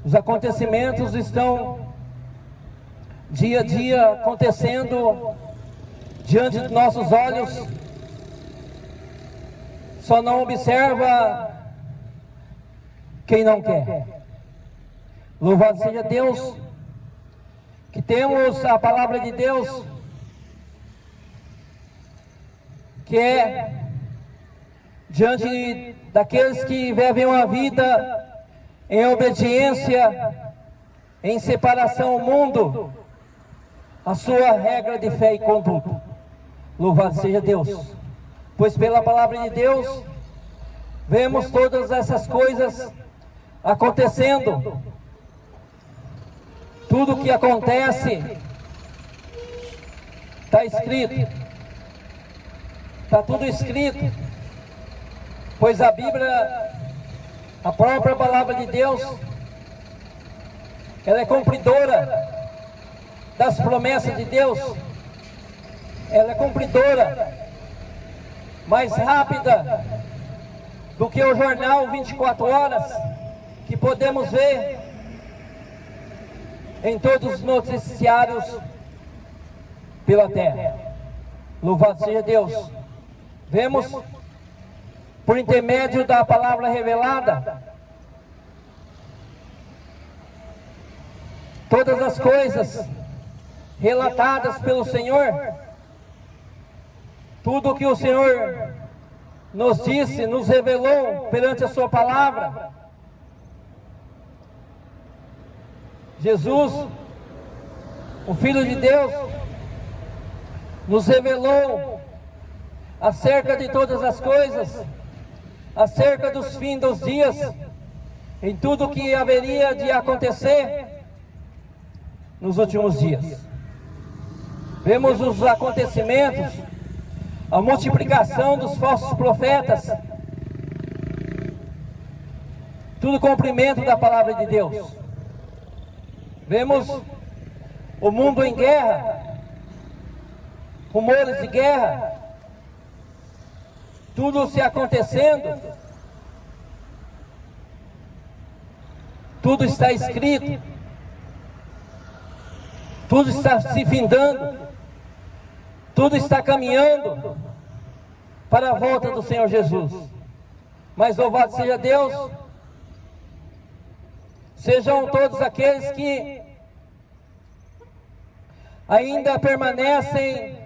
Os acontecimentos estão dia a dia acontecendo diante dos nossos olhos, só não observa quem não quer. Louvado seja Deus, que temos a palavra de Deus, que é diante daqueles que vivem uma vida em obediência, em separação ao mundo, a sua regra de fé e conduta. Louvado seja Deus, pois pela palavra de Deus vemos todas essas coisas acontecendo. Tudo que acontece está escrito, está tudo escrito, pois a Bíblia, a própria palavra de Deus, ela é cumpridora das promessas de Deus, ela é cumpridora, mais rápida do que o jornal 24 horas, que podemos ver em todos os noticiários pela terra. Louvado seja Deus. Vemos, por intermédio da palavra revelada, todas as coisas relatadas pelo Senhor, tudo o que o Senhor nos disse, nos revelou perante a sua palavra. Jesus, o Filho de Deus, nos revelou acerca de todas as coisas, acerca dos fins dos dias, em tudo que haveria de acontecer nos últimos dias. Vemos os acontecimentos, a multiplicação dos falsos profetas, tudo cumprimento da palavra de Deus. Vemos o mundo em guerra, rumores de guerra, tudo se acontecendo, tudo está escrito, tudo está se findando, tudo está caminhando para a volta do Senhor Jesus. Mas louvado seja Deus, sejam todos aqueles que ainda permanecem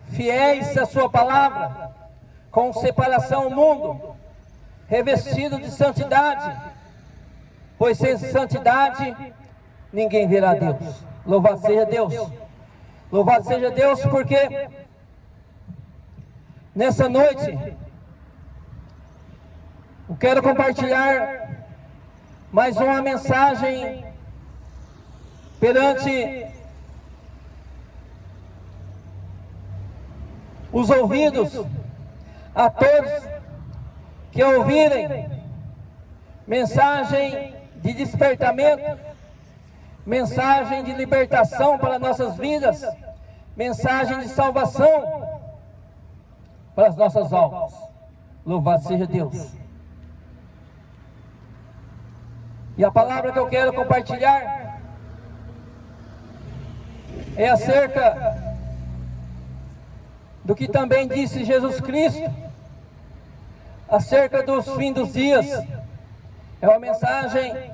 fiéis à sua palavra, com separação ao mundo, revestido de santidade, pois sem santidade ninguém verá Deus. Louvado seja Deus. Louvado seja Deus, porque nessa noite eu quero compartilhar mais uma mensagem perante os ouvidos, a todos que ouvirem, mensagem de despertamento, mensagem de libertação para nossas vidas, mensagem de salvação para as nossas almas. Louvado seja Deus. E a palavra que eu quero compartilhar é acerca do que também disse Jesus Cristo, acerca dos fins dos dias. É uma mensagem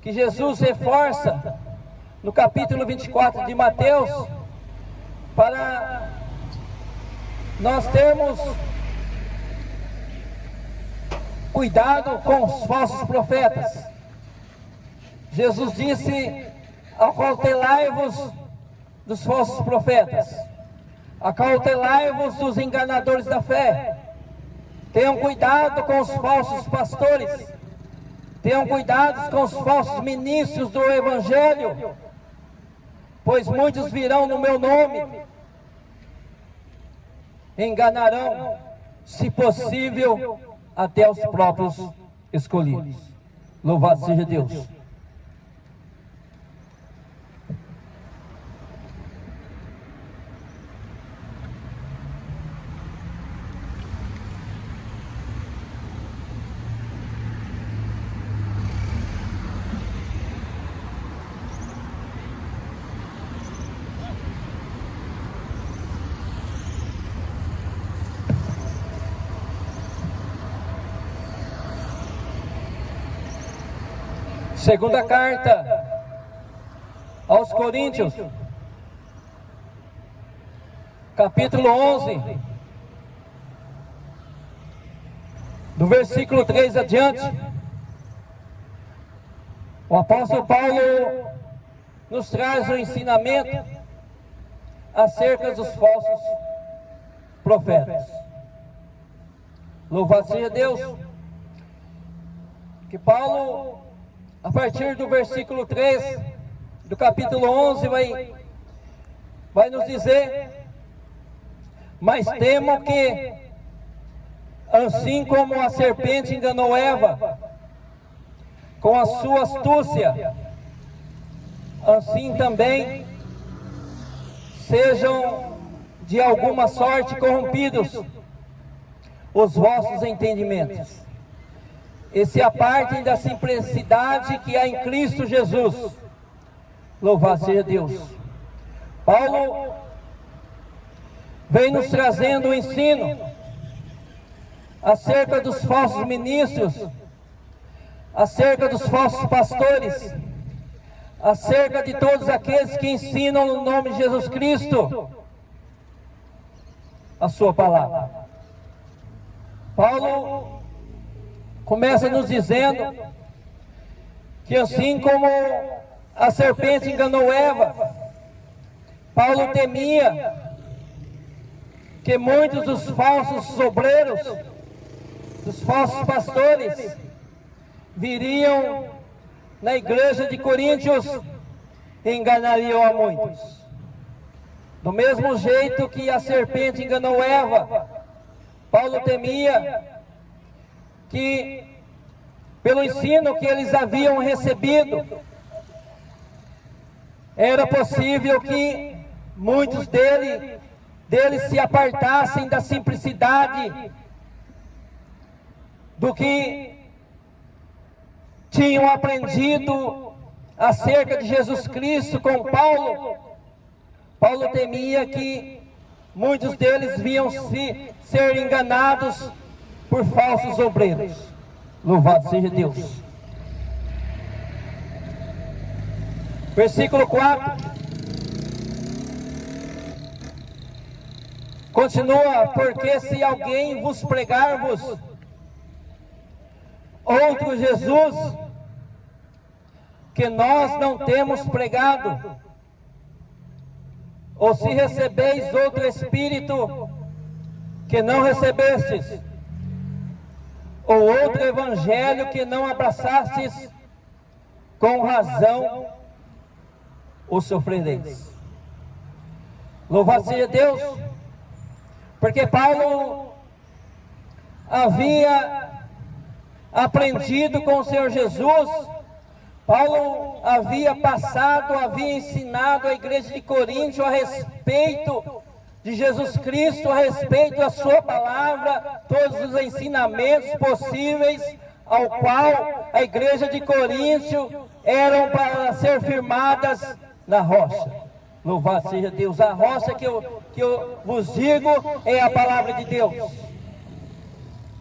que Jesus reforça no capítulo 24 de Mateus, para nós termos cuidado com os falsos profetas. Jesus disse: acautelai-vos dos falsos profetas, acautelai-vos dos enganadores da fé. Tenham cuidado com os falsos pastores, tenham cuidado com os falsos ministros do Evangelho, pois muitos virão no meu nome, enganarão, se possível, até os próprios escolhidos. Louvado seja Deus. Segunda carta aos Coríntios, capítulo 11, do versículo 3 adiante, o apóstolo Paulo nos traz o ensinamento acerca dos falsos profetas. Louvado seja Deus, que Paulo, a partir do versículo 3 do capítulo 11, vai nos dizer: mas temo que, assim como a serpente enganou Eva com a sua astúcia, assim também sejam de alguma sorte corrompidos os vossos entendimentos, e se apartem da simplicidade que há em Cristo Jesus. Louvado seja Deus. Paulo vem nos trazendo o ensino acerca dos falsos ministros, acerca dos falsos pastores, acerca de todos aqueles que ensinam no nome de Jesus Cristo a sua palavra. Paulo começa nos dizendo que assim como a serpente enganou Eva, Paulo temia que muitos dos falsos obreiros, dos falsos pastores, viriam na igreja de Coríntios e enganariam a muitos. Do mesmo jeito que a serpente enganou Eva, Paulo temia que, pelo ensino que eles haviam recebido, era possível que muitos deles se apartassem da simplicidade do que tinham aprendido acerca de Jesus Cristo com Paulo. Paulo temia que muitos deles viam ser enganados por falsos obreiros. Louvado seja Deus. Versículo 4. Continua: porque se alguém vos pregar-vos outro Jesus, que nós não temos pregado, ou se recebeis outro Espírito que não recebestes, ou outro Evangelho que não abraçastes, com razão o sofrereis. Louvado seja Deus, porque Paulo havia aprendido com o Senhor Jesus. Paulo havia ensinado a igreja de Corinto a respeito de Jesus Cristo, a respeito da sua palavra, todos os ensinamentos possíveis ao qual a igreja de Corinto eram para ser firmadas na rocha. Louvado seja Deus. A rocha que eu vos digo é a palavra de Deus.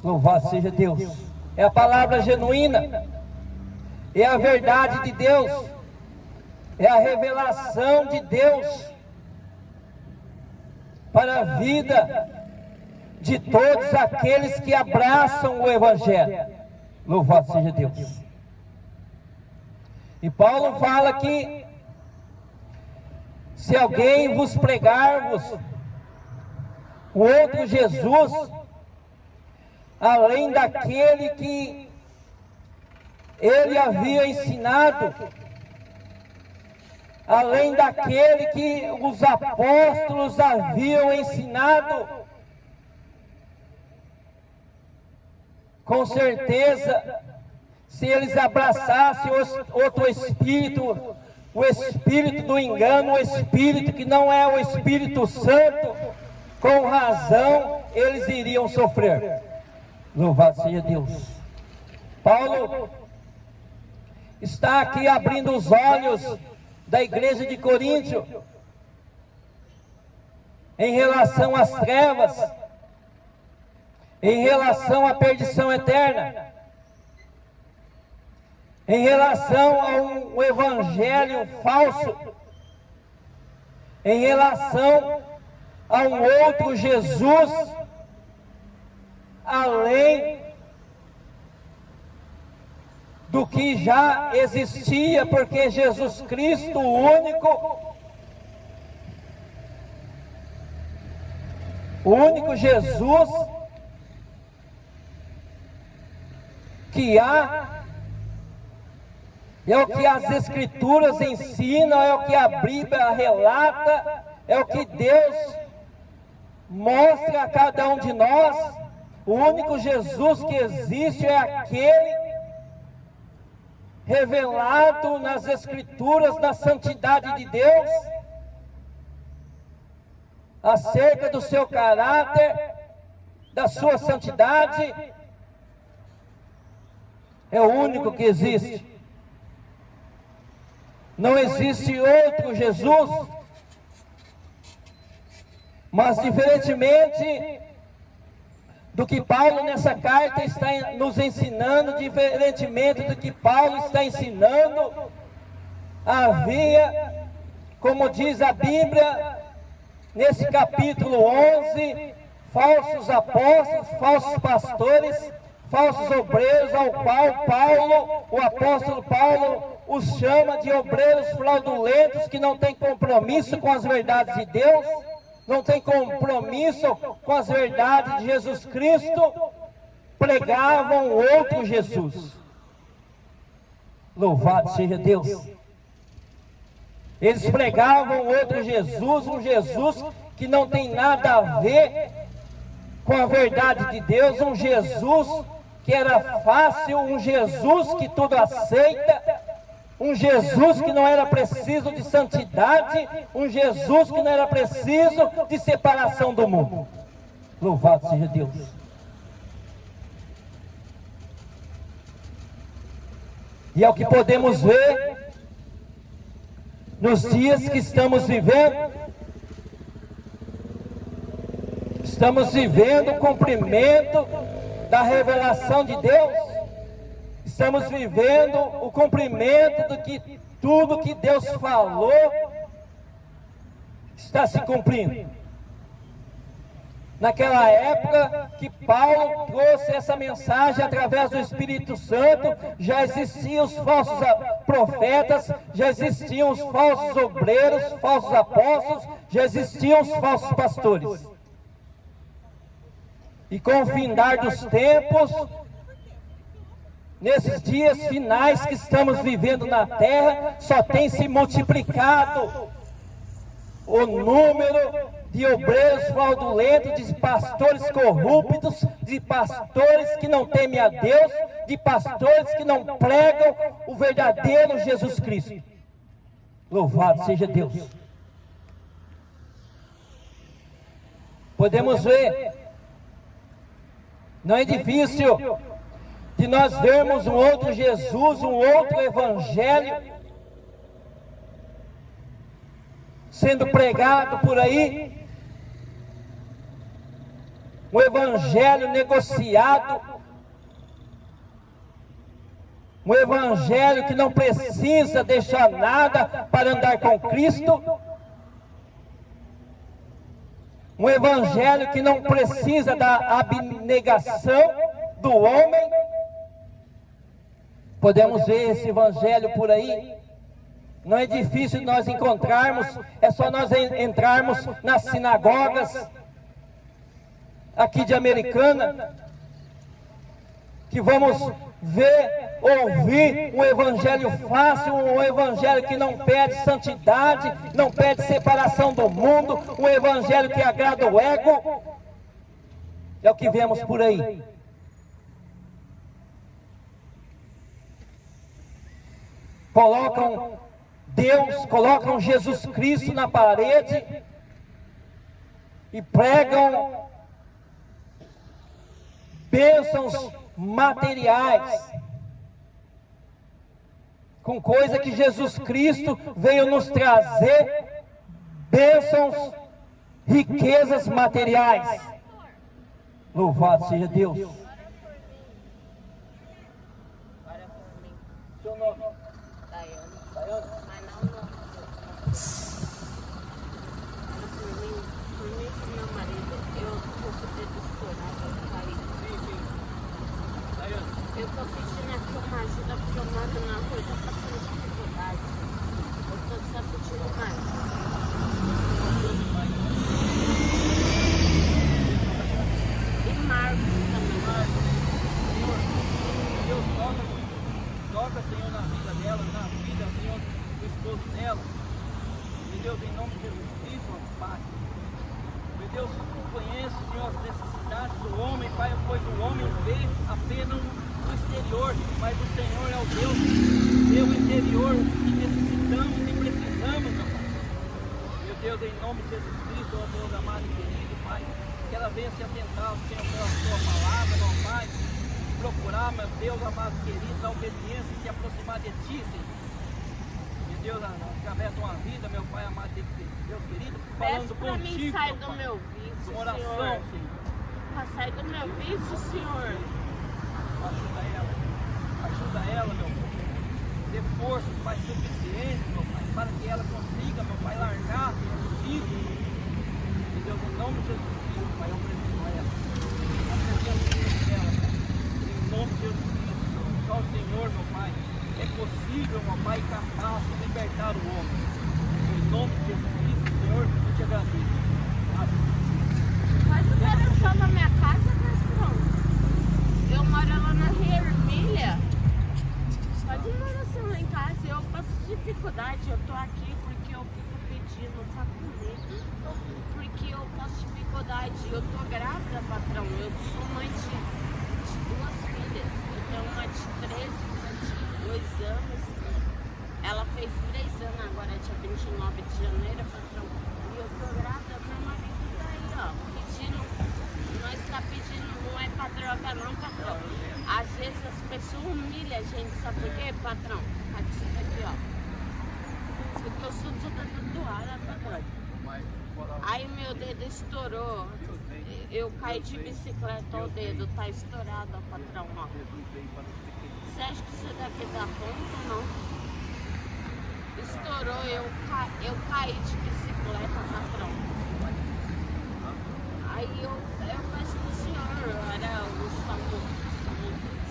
Louvado seja Deus. É a palavra genuína, é a verdade de Deus, é a revelação de Deus para a vida de todos aqueles que abraçam o Evangelho. Louvado seja Deus. E Paulo fala que se alguém vos pregar-vos o outro Jesus, além daquele que ele havia ensinado, além daquele que os apóstolos haviam ensinado, com certeza, se eles abraçassem outro espírito, o espírito do engano, o espírito que não é o Espírito Santo, com razão eles iriam sofrer. Louvado seja Deus. Paulo está aqui abrindo os olhos da igreja de Coríntio em relação às trevas, em relação à perdição eterna. em relação a um evangelho falso, em relação a um outro Jesus, além do que já existia, porque Jesus Cristo, o único Jesus que há, é o que as Escrituras ensinam, é o que a Bíblia relata, é o que Deus mostra a cada um de nós. O único Jesus que existe é aquele revelado nas Escrituras, na santidade de Deus, acerca do seu caráter, da sua santidade. É o único que existe. Não existe outro Jesus. Mas diferentemente do que Paulo nessa carta está nos ensinando, diferentemente do que Paulo está ensinando, havia, como diz a Bíblia, nesse capítulo 11, falsos apóstolos, falsos pastores, falsos obreiros, ao qual Paulo, o apóstolo Paulo, os chama de obreiros fraudulentos que não têm compromisso com as verdades de Deus, não tem compromisso com as verdades de Jesus Cristo, pregavam outro Jesus. Louvado seja Deus. Eles pregavam outro Jesus, um Jesus que não tem nada a ver com a verdade de Deus, um Jesus que era fácil, um Jesus que tudo aceita, um Jesus que não era preciso de santidade, um Jesus que não era preciso de separação do mundo. Louvado seja Deus. E é o que podemos ver nos dias que estamos vivendo. Estamos vivendo o cumprimento da revelação de Deus. Estamos vivendo o cumprimento do que tudo que Deus falou está se cumprindo. Naquela época que Paulo trouxe essa mensagem através do Espírito Santo, já existiam os falsos profetas, já existiam os falsos obreiros, falsos apóstolos, já existiam os falsos pastores. E com o findar dos tempos, nesses dias finais que estamos vivendo na terra, só tem se multiplicado o número de obreiros fraudulentos, de pastores corruptos, de pastores que não temem a Deus, de pastores que não pregam o verdadeiro Jesus Cristo. Louvado seja Deus. Podemos ver, não é difícil de nós vermos um outro Jesus, um outro evangelho sendo pregado por aí, um evangelho negociado, um evangelho que não precisa deixar nada para andar com Cristo, um evangelho que não precisa da abnegação do homem. Podemos ver esse evangelho por aí. Não é difícil nós encontrarmos, é só nós entrarmos nas sinagogas aqui de Americana, que vamos ver, ouvir um evangelho fácil, um evangelho que não pede santidade, não pede separação do mundo, um evangelho que agrada o ego. É o que vemos por aí. Colocam Deus, colocam Jesus Cristo na parede e pregam bênçãos materiais, com coisa que Jesus Cristo veio nos trazer, bênçãos, riquezas materiais. Louvado seja Deus. Seu nome? Daiane. Daiane? Mas não o nome por mim e pro meu marido, eu vou poder estourar pra sair. Sim. Daiane? Eu tô pedindo aqui uma ajuda porque eu moro na rua e tô passando dificuldade. Eu tô só pedindo mais. E Marcos também. Senhor, Deus toca, Senhor, na vida dela, na vida, Senhor, do esposo dela. Meu Deus, em nome de Jesus Cristo, ó Pai. Meu Deus, tu conhece, Senhor, as necessidades do homem, Pai, pois o homem vê apenas no exterior, mas o Senhor é o Deus, vê o interior que necessitamos e precisamos, ó Pai. Meu Deus, em nome de Jesus Cristo, ó Deus amado e querido, Pai, que ela venha se atentar, Senhor, pela tua palavra, ó Pai, procurar, meu Deus amado e querido, a obediência e se aproximar de Ti, Senhor. Meu Deus, através de uma vida, meu Pai amado, Deus querido, falando pra contigo, mim, sai meu do Pai. meu vício, Uma oração, Senhor. Senhor. Pra sair do meu vício, Senhor. Ajuda ela, meu Pai. Dê forças, Pai, suficientes, meu Pai, para que ela consiga, meu Pai, largar contigo. Meu Deus, em nome de Jesus Cristo, Pai, eu preciso ela. Apresento ela, Pai. Em nome de Jesus Cristo, só o Senhor, meu Pai, é possível, meu Pai, capaz de libertar o homem. Em nome de Jesus Cristo, Senhor, eu te agradeço. Amém. Faz uma oração na minha casa, Castro. Eu moro lá na Ermília. Faz uma oração lá em casa. Eu passo dificuldade. Eu tô aqui porque eu fico pedindo pra comer. Porque eu passo dificuldade. Eu tô grávida, patrão. Eu sou mãe de 2 filhas. Eu tenho uma de 13, uma de 2 anos. Ela fez 3 anos agora, dia 29 de janeiro, patrão. E eu tô grávida, meu marido tá aí, ó, pedindo. Nós tá pedindo, não é pra droga não, patrão. Às vezes as pessoas humilham a gente, sabe por quê, patrão? Aqui, ó. Porque eu sou toda tatuada, patrão. Aí meu dedo estourou. Eu caí de bicicleta, ó, o dedo tá estourado, ó, patrão, ó. Você acha que isso daqui dá ponto ou não? Estourou, eu caí de bicicleta, patrão. Aí eu peço pro senhor, era o Salmo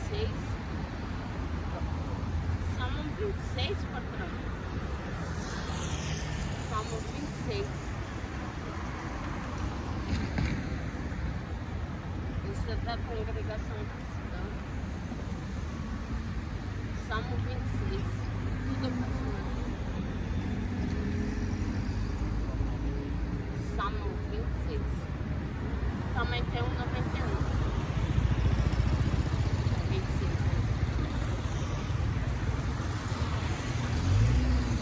26. Salmo 26, patrão. Salmo 26. Isso é da congregação cristã. Salmo 26. Tudo eu peço. Salmo 26. Também tem um 91. 26.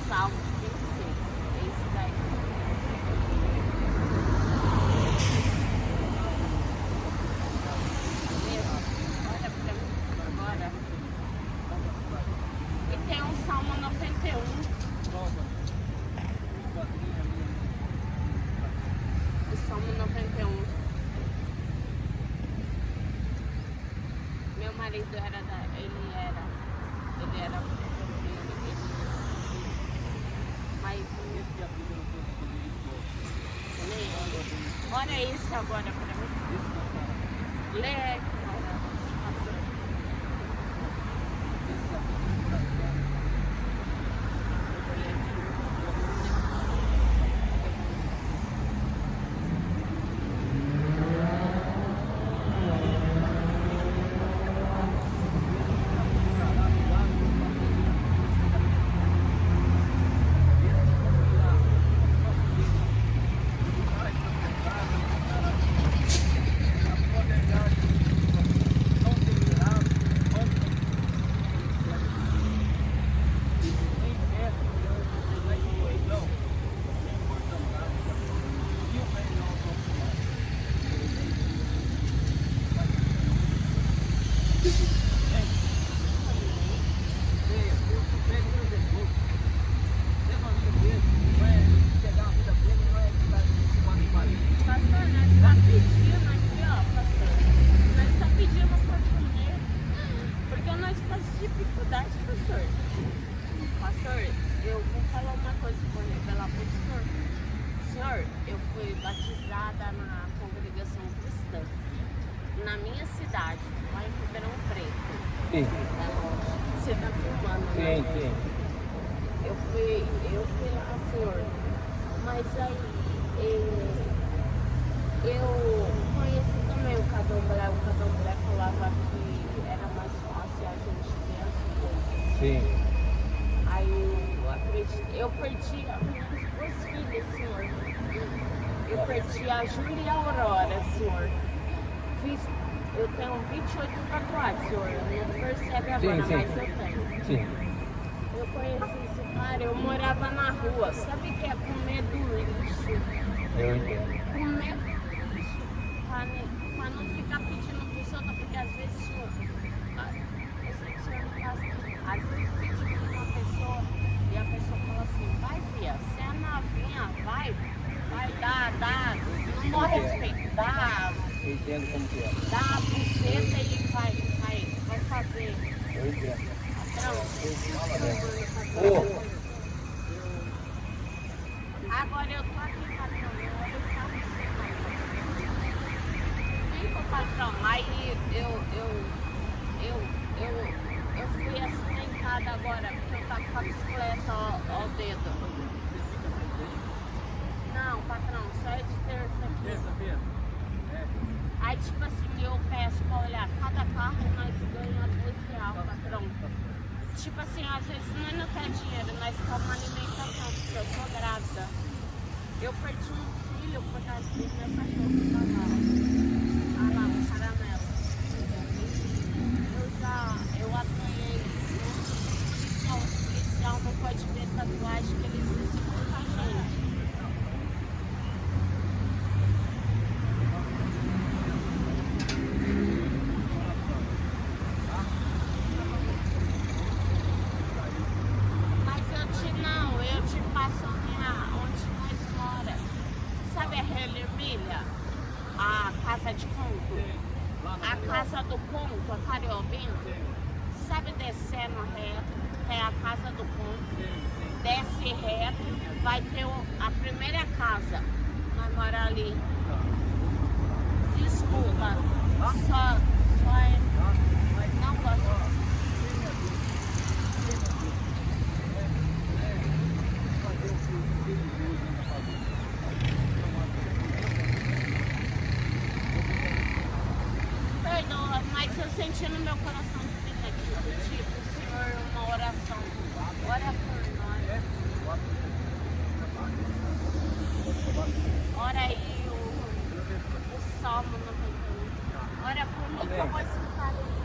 Salmo 26. É esse daí. Olha pra mim agora. E tem um Salmo 91. O Salmo 91. Meu marido ele era mas olha isso agora pra mim. Lê. eu fui batizada na congregação cristã, na minha cidade, lá em Ribeirão Preto. Sim. Você está filmando, né? Sim, sim. Eu fui lá, senhor. Mas aí, eu conheci também o candomblé. O candomblé falava que era mais fácil a gente ter as coisas. Sim. Aí eu perdi as minhas duas filhas, senhor. Eu perdi a Júlia e a Aurora, senhor. Eu tenho 28 tatuagens, senhor. Não percebe agora, Sim, sim. mas eu tenho. Sim. Eu conheci esse cara, eu morava na rua. Sabe o que é comer do lixo? Eu entendo. Comer do lixo. Pra não ficar pedindo pros outros, porque às vezes o senhor. Eu sei que o senhor não faz. Às vezes pedindo pra uma pessoa e a pessoa fala assim: vai, filha, você é novinha, vai, dá. Não morre respeito, dá. Eu entendo como que é. Dá a buceta e vai fazer. Eu entendo. Agora eu tô aqui, patrão. Vem com o patrão. Aí eu fui acidentada agora, porque eu tava com a bicicleta ao dedo. Não, patrão, só é de terça aqui. Terça-feira. Aí, tipo assim, eu peço pra olhar cada carro e nós ganhamos R$2, patrão. Tipo assim, às vezes nós não tem dinheiro, nós tomamos alimentação, porque eu tô grávida. Eu perdi um filho por causa do meu cachorro da lá. Ah lá, o caramelo. Eu apanhei um policial não pode ver tatuagem que ele se segura com a gente. A casa de conto, a casa do conto, a Cariobinha, sabe, descendo reto, tem a casa do conto, desce reto, vai ter a primeira casa, nós moramos ali. Desculpa, só é, não gosto. Perdoa, mas eu senti no meu coração aqui, tipo, Senhor, uma oração. Ora por nós. Ora aí o Salmo 91. Ora por mim, que eu vou escutar ele.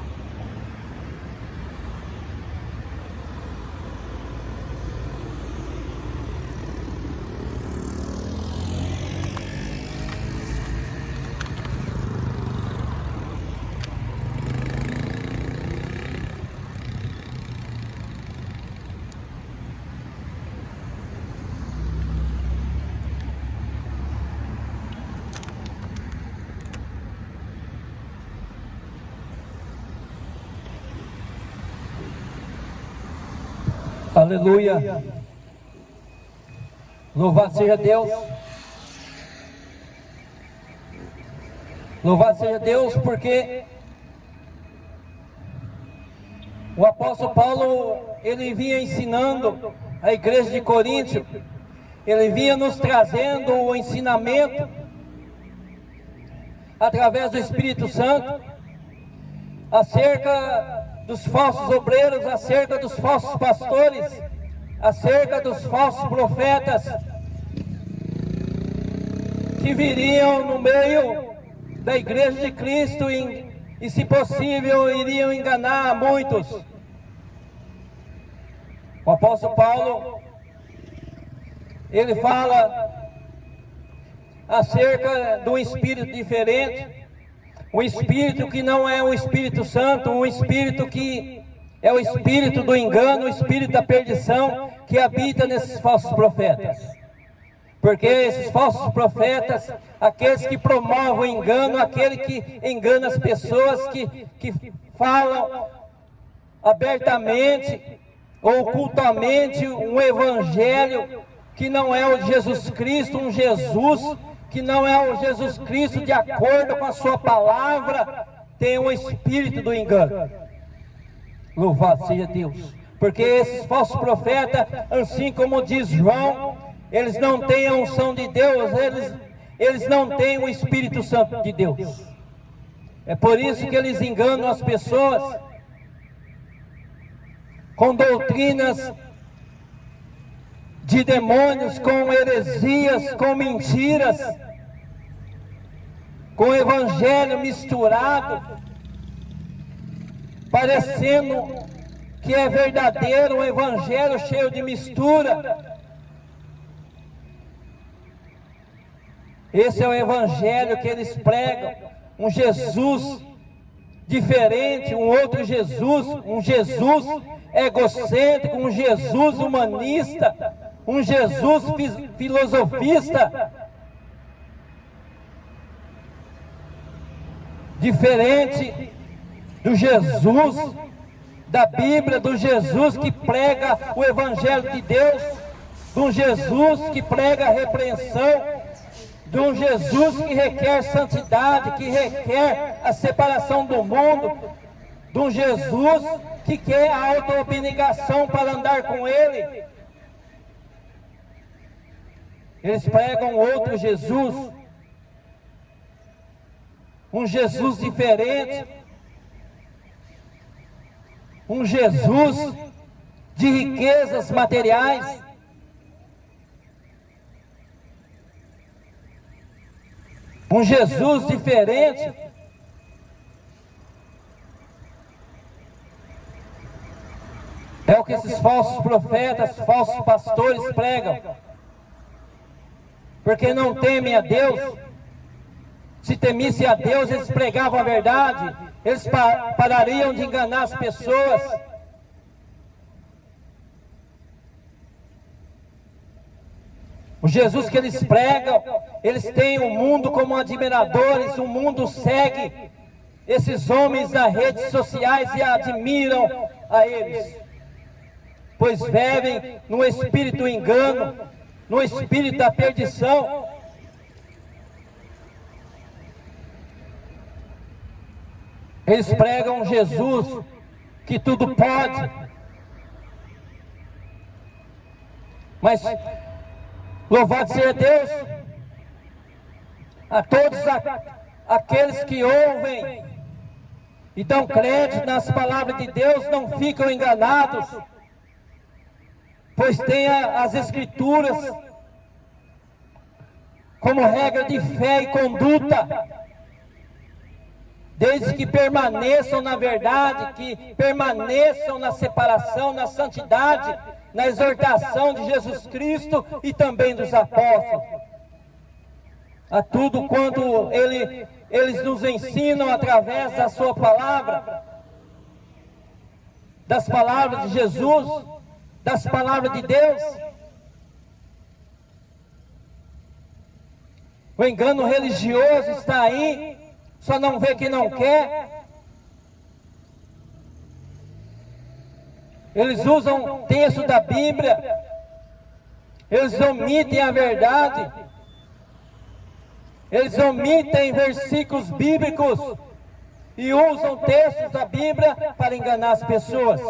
Aleluia. Louvado seja Deus. Louvado seja Deus, porque o apóstolo Paulo, ele vinha ensinando a igreja de Coríntio, ele vinha nos trazendo o ensinamento através do Espírito Santo acerca dos falsos obreiros, acerca dos falsos pastores, acerca dos falsos profetas que viriam no meio da igreja de Cristo e se possível, iriam enganar muitos. O apóstolo Paulo, ele fala acerca de um espírito diferente, um espírito que não é o Espírito Santo, um espírito que é o espírito do engano, o espírito da perdição que habita nesses falsos profetas. Porque esses falsos profetas, aqueles que promovem o engano, aquele que engana as pessoas, que falam abertamente ou ocultamente um evangelho que não é o Jesus Cristo, um Jesus que não é o Jesus Cristo de acordo com a sua palavra, tem um espírito do engano. Louvado seja Deus. Porque esses falsos profetas, assim como diz João, eles não têm a unção de Deus, eles não têm o Espírito Santo de Deus. É por isso que eles enganam as pessoas com doutrinas de demônios, com heresias, com mentiras, com o evangelho misturado, parecendo que é verdadeiro, um evangelho cheio de mistura. Esse é o evangelho que eles pregam, um Jesus diferente, um outro Jesus, um Jesus egocêntrico, um Jesus humanista, um Jesus filosofista, diferente do Jesus da Bíblia, do Jesus que prega o Evangelho de Deus, de um Jesus que prega a repreensão, de um Jesus que requer santidade, que requer a separação do mundo, de um Jesus que quer a autoabnegação para andar com Ele. Eles pregam outro Jesus, um Jesus diferente, um Jesus de riquezas materiais, um Jesus diferente. É o que esses falsos profetas, falsos pastores pregam, porque não temem a Deus. Se temissem a Deus, eles pregavam a verdade, eles parariam de enganar as pessoas. O Jesus que eles pregam, eles têm o mundo como admiradores, o mundo segue esses homens nas redes sociais e admiram a eles, pois vivem no espírito do engano, no espírito da perdição. Eles pregam Jesus que tudo pode, mas louvado seja Deus, a todos aqueles que ouvem e dão crédito nas palavras de Deus, não ficam enganados, pois tem as Escrituras como regra de fé e conduta. Desde que permaneçam na verdade, que permaneçam na separação, na santidade, na exortação de Jesus Cristo e também dos apóstolos. A tudo quanto eles nos ensinam através da sua palavra, das palavras de Jesus, das palavras de Deus. O engano religioso está aí, só não vê que não quer. Eles usam texto da Bíblia, eles omitem a verdade, eles omitem versículos bíblicos e usam textos da Bíblia para enganar as pessoas.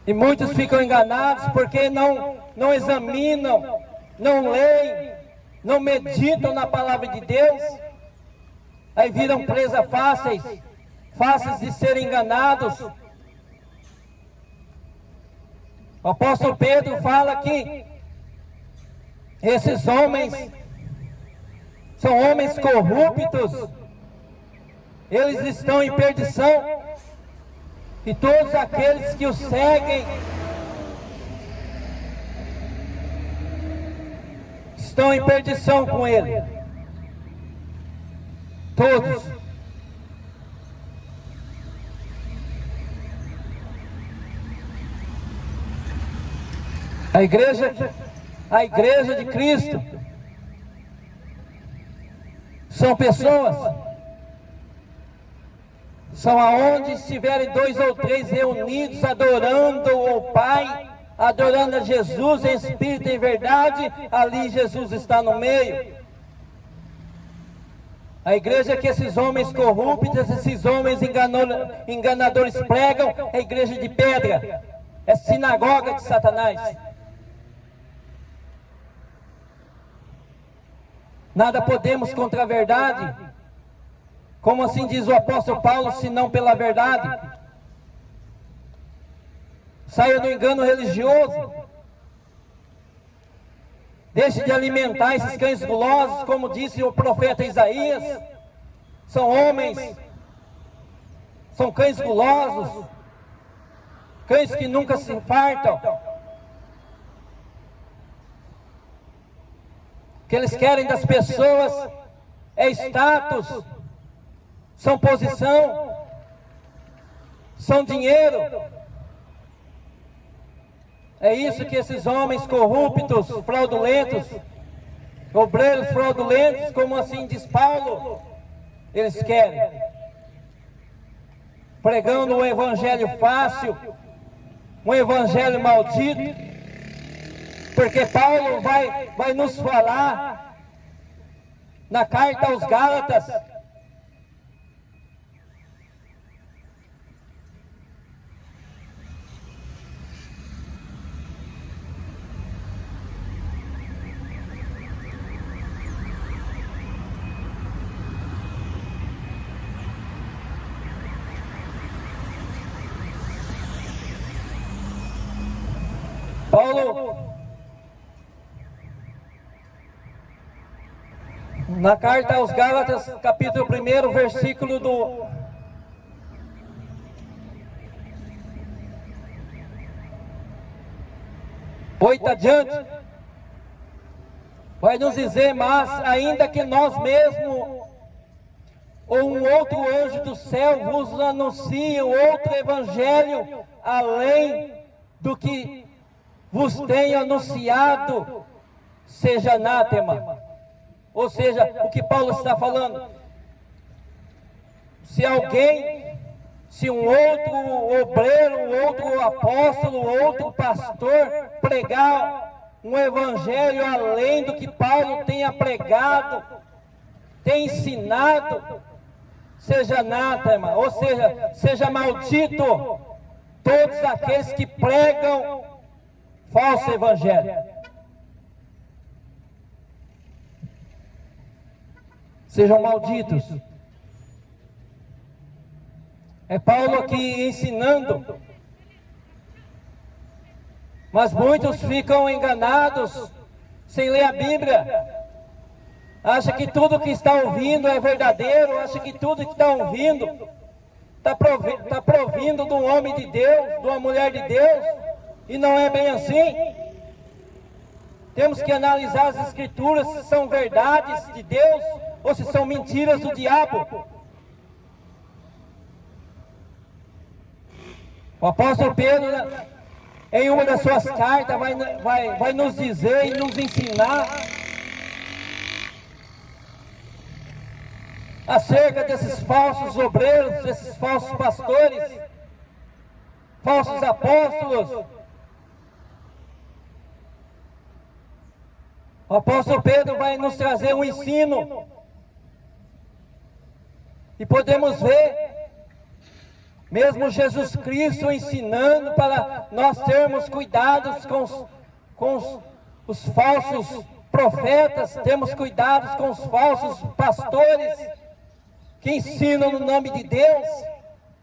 E muitos ficam enganados porque não examinam, não leem, não meditam na palavra de Deus, aí viram presas fáceis de serem enganados. O apóstolo Pedro fala que esses homens são homens corruptos, eles estão em perdição, e todos aqueles que o seguem estão em perdição com ele. Todos. A igreja de Cristo são aonde estiverem 2 ou 3 reunidos, adorando o Pai, adorando a Jesus em espírito e em verdade, ali Jesus está no meio. A igreja que esses homens corruptos, esses homens enganadores pregam, é a igreja de pedra, é sinagoga de Satanás. Nada podemos contra a verdade, como assim diz o apóstolo Paulo, senão pela verdade. Saia do engano religioso. Deixe de alimentar esses cães gulosos, como disse o profeta Isaías. São homens, são cães gulosos, cães que nunca se fartam. O que eles querem das pessoas é status, são posição, são dinheiro. É isso que esses homens corruptos, fraudulentos, obreiros fraudulentos, como assim diz Paulo, eles querem. Pregando um evangelho fácil, um evangelho maldito, porque Paulo vai nos falar na carta aos Gálatas, Paulo, na carta aos Gálatas, capítulo 1, versículo do 8 adiante, vai nos dizer: mas ainda que nós mesmos ou um outro anjo do céu vos anuncie outro evangelho além do que vos tenho anunciado, seja anátema. Ou seja, o que Paulo está falando, se alguém, se um outro obreiro, um outro apóstolo, outro pastor pregar um evangelho além do que Paulo tenha pregado, tem ensinado, seja anátema, ou seja, seja maldito todos aqueles que pregam falso evangelho. Sejam malditos. É Paulo aqui ensinando. Mas muitos ficam enganados, sem ler a Bíblia. Acha que tudo que está ouvindo é verdadeiro, acha que tudo que está ouvindo está provindo de um homem de Deus, de uma mulher de Deus. E não é bem assim. Temos que analisar as Escrituras, se são verdades de Deus ou se são mentiras do diabo. O apóstolo Pedro, em uma das suas cartas, vai nos dizer e nos ensinar acerca desses falsos obreiros, desses falsos pastores, falsos apóstolos. O apóstolo Pedro vai nos trazer um ensino. E podemos ver, mesmo Jesus Cristo ensinando para nós termos cuidados com os falsos profetas, temos cuidados com os falsos pastores que ensinam no nome de Deus,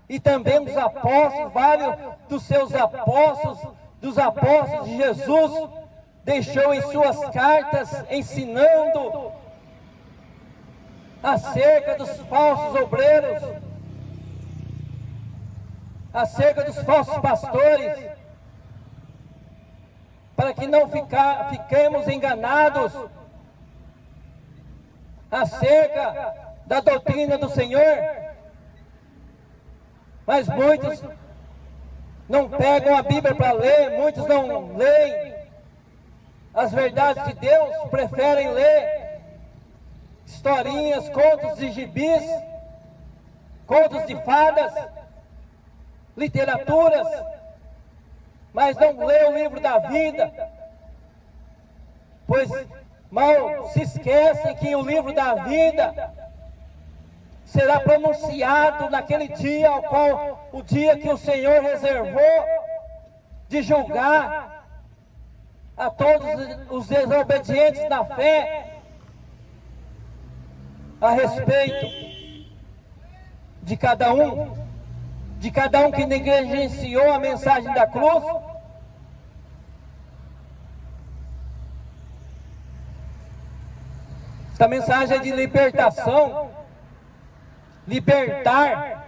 e também os apóstolos, vários dos seus apóstolos, dos apóstolos de Jesus, deixou em suas cartas ensinando acerca dos falsos obreiros, acerca dos falsos pastores, para que não fiquemos enganados acerca da doutrina do Senhor. Mas muitos não pegam a Bíblia para ler, muitos não leem as verdades de Deus, preferem ler historinhas, contos e gibis, contos de fadas, literaturas, mas não lê o livro da vida, pois mal se esquecem que o livro da vida será pronunciado naquele dia, ao qual o dia que o Senhor reservou de julgar a todos os desobedientes na fé a respeito de cada um que negligenciou a mensagem da cruz. Esta mensagem é de libertação, libertar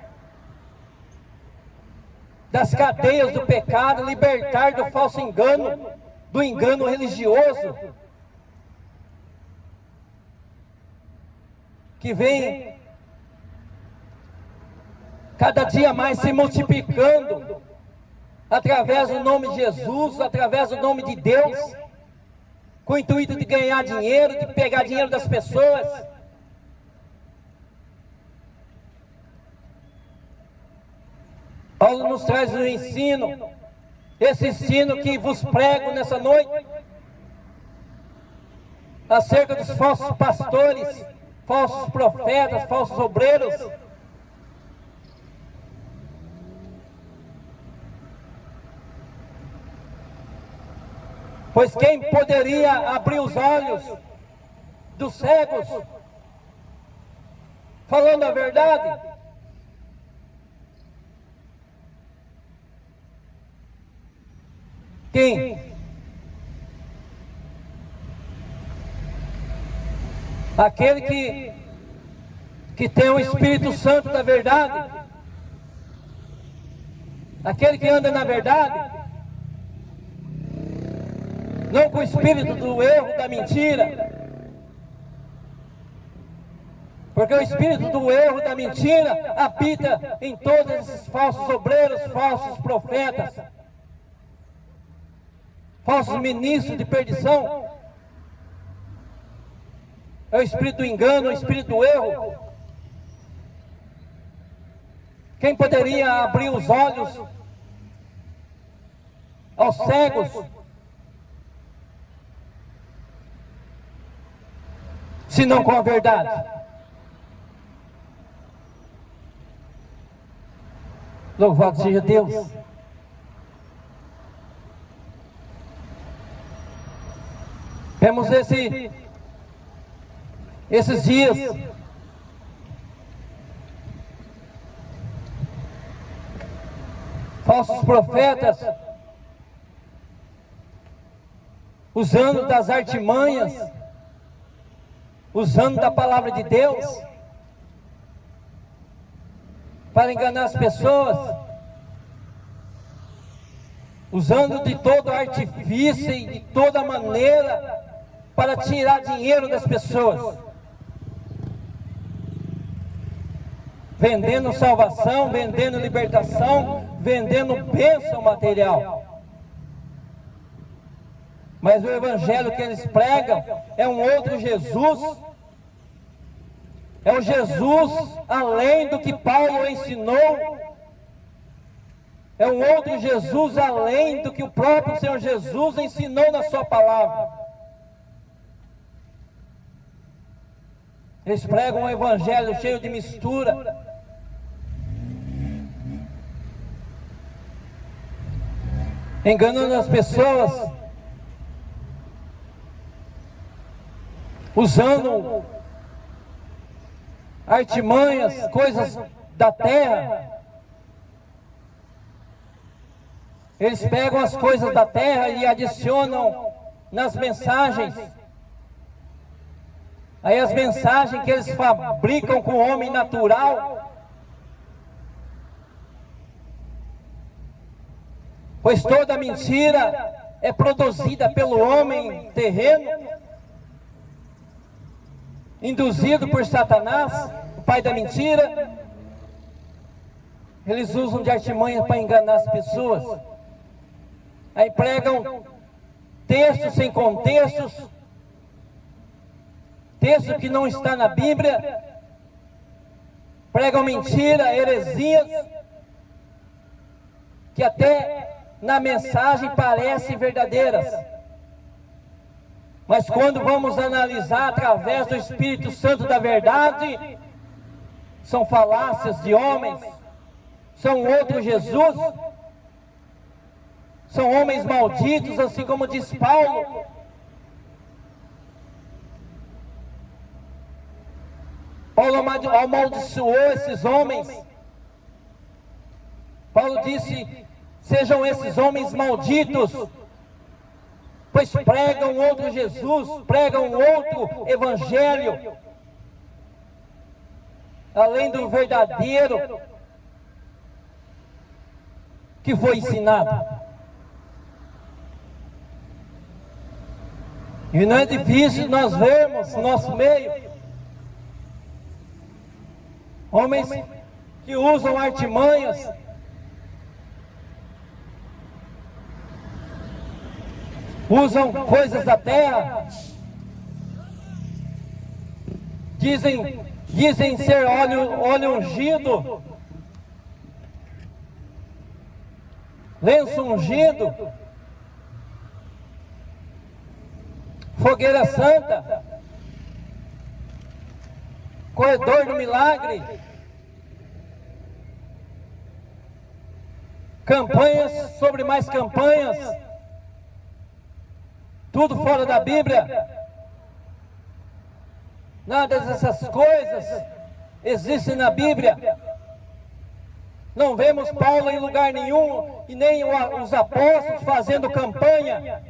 das cadeias do pecado, libertar do falso engano, do engano religioso, que vem cada dia mais se multiplicando, através do nome de Jesus, através do nome de Deus, com o intuito de ganhar dinheiro, de pegar dinheiro das pessoas. Paulo nos traz um ensino, esse ensino que vos prego nessa noite, acerca dos falsos pastores, falsos profetas, falsos obreiros. Pois quem poderia abrir os olhos dos cegos, falando a verdade? Quem? Aquele que tem o Espírito Santo da verdade, aquele que anda na verdade, não com o espírito do erro, da mentira, porque o espírito do erro, da mentira, habita em todos esses falsos obreiros, falsos profetas, falsos ministros de perdição. É o espírito do engano, o espírito do erro. Quem poderia abrir os olhos aos cegos, se não com a verdade? Louvado seja Deus. Vemos esses dias falsos profetas usando das artimanhas, usando da palavra de Deus para enganar as pessoas, usando de todo artifício e de toda maneira para tirar dinheiro das pessoas, vendendo salvação, vendendo libertação, vendendo bênção material. Mas o evangelho que eles pregam é um outro Jesus, é o Jesus além do que Paulo ensinou, é um outro Jesus além do que o próprio Senhor Jesus ensinou na sua palavra. Eles pregam um evangelho cheio de mistura, enganando as pessoas, usando artimanhas, coisas da terra. Eles pegam as coisas da terra e adicionam nas mensagens. Aí as mensagens que eles fabricam com o homem natural, pois toda mentira é produzida pelo homem terreno, induzido por Satanás, o pai da mentira. Eles usam de artimanha para enganar as pessoas. Aí pregam textos sem contextos, texto que não está na Bíblia, pregam mentira, heresias, que até na mensagem parecem verdadeiras, mas quando vamos analisar através do Espírito Santo da verdade, são falácias de homens, são outro Jesus, são homens malditos, assim como diz Paulo. Paulo amaldiçoou esses homens. Paulo disse: sejam esses homens malditos, pois pregam outro Jesus, pregam outro evangelho, além do verdadeiro que foi ensinado. E não é difícil nós vermos no nosso meio homens que usam artimanhas, usam coisas da terra, dizem ser óleo ungido, lenço ungido, fogueira santa, corredor do milagre, campanhas sobre mais campanhas, tudo fora da Bíblia. Nada dessas coisas existem na Bíblia. Não vemos Paulo em lugar nenhum e nem os apóstolos fazendo campanha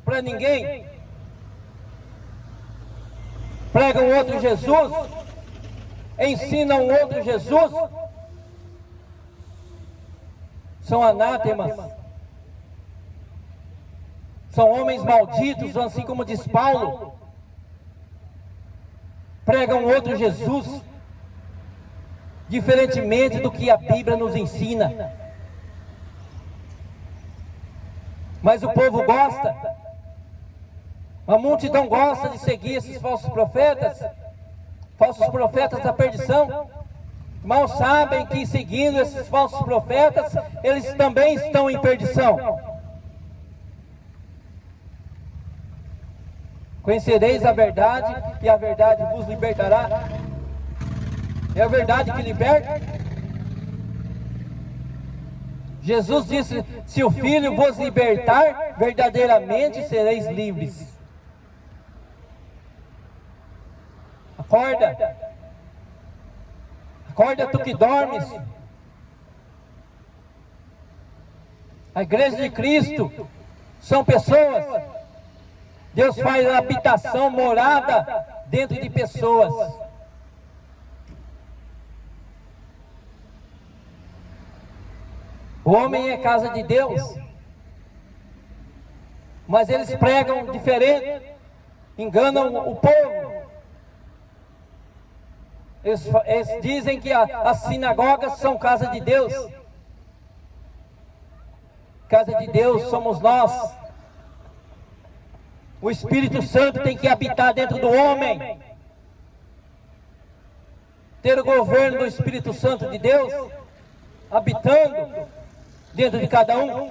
para ninguém. Pregam outro Jesus, ensinam outro Jesus, são anátemas, são homens malditos, assim como diz Paulo, pregam outro Jesus, diferentemente do que a Bíblia nos ensina. Mas o povo gosta, a multidão gosta de seguir esses falsos profetas da perdição. Mal sabem que seguindo esses falsos profetas, eles também estão em perdição. Conhecereis a verdade e a verdade vos libertará. É a verdade que liberta. Jesus disse: se o Filho vos libertar, verdadeiramente sereis livres. Acorda. Acorda, tu que dormes. A igreja de Cristo são pessoas. Deus faz habitação, morada dentro de pessoas. O homem é casa de Deus, mas eles pregam diferente, enganam o povo. Eles dizem que as sinagogas são casa de Deus. Casa de Deus somos nós. O Espírito Santo tem que habitar dentro do homem. Ter o governo do Espírito Santo de Deus habitando dentro de cada um.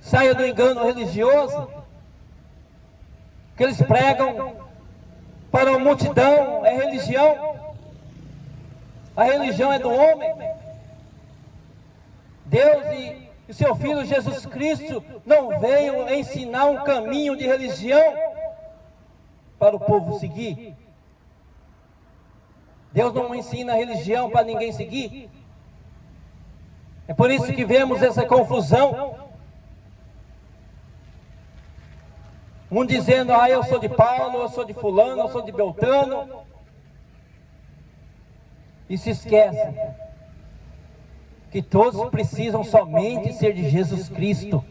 Saia do engano religioso que eles pregam para a multidão. É religião. A religião é do homem. Deus e o seu Filho Jesus Cristo não veio ensinar um caminho de religião para o povo seguir. Deus não ensina religião para ninguém seguir. É por isso que vemos essa confusão. Um dizendo: ah, eu sou de Paulo, eu sou de fulano, eu sou de Beltrano. E se esquece que todos precisam somente ser de Jesus Cristo.